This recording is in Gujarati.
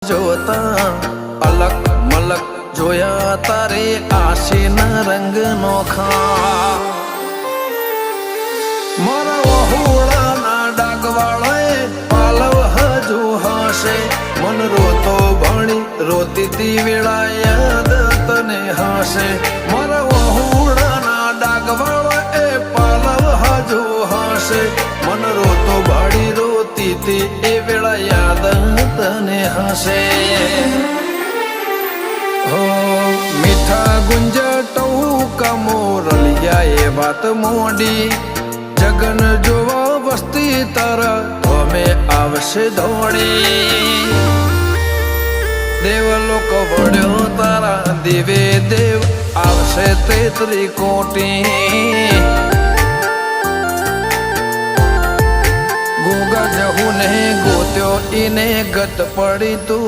જોતા અલક મલક જોયા તારે આશીના રંગ નોખા મારા વહુડાના ડાગવાળાએ પાલવ હજુ હશે મન રોતો ભણી રોતી તી વેળા યાદ તને હશે મારા વહુડાના ડાગવાળાએ પાલવ હજુ હશે મન રોતો ભાડી રોતી તી એ વેળા યાદ તને હશે હો મીઠા ગુંજટો કમોરલિયા એ વાત મોડી જગન જોવા વસ્તી તારા અમે આવશે દોડી દેવલોક વળ્યો તારા દેવે દેવ આવશે તે ત્રિકોટી ગોગા જહુ ને ગોત્યો ઈને ગત પડી તું